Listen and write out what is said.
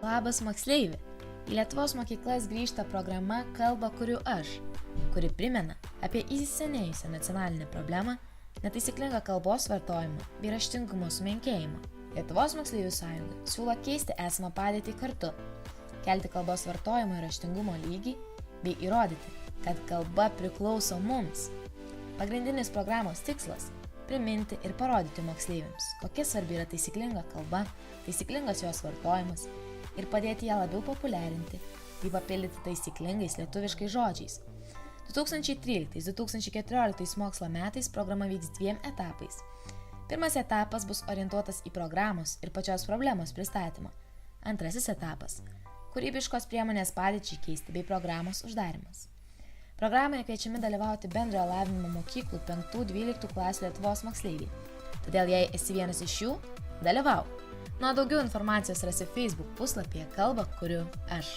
Labas moksleivi! Į Lietuvos mokyklas grįžta programa Kalba kuriu aš, kuri primena apie įsisenėjusią nacionalinę problemą, netaisyklingą kalbos vartojimą bei raštingumo sumenkėjimą. Lietuvos moksleivių sąjunga siūlo keisti esamą padėtį kartu, kelti kalbos vartojimo ir raštingumo lygį bei įrodyti, kad kalba priklauso mums. Pagrindinis programos tikslas – priminti ir parodyti moksleiviams, kokia svarbi yra taisyklinga kalba, taisyklingas jos vartojimas ir padėti ją labiau populiarinti bei papildyti taisyklingais lietuviškais žodžiais. 2013-2014 mokslo metais programa vyks 2 etapais. Pirmas etapas bus orientuotas į programos ir pačios problemos pristatymą. Antrasis etapas – kūrybiškos priemonės padėčiai keisti bei programos uždarimas. Programoje kviečiami dalyvauti bendrojo lavinimo mokyklų 5-12 klasių Lietuvos moksleiviai. Todėl jei esi vienas iš jų, dalyvauk. Nuo daugiau informacijos rasi Facebook puslapyje Kalba kuriu aš.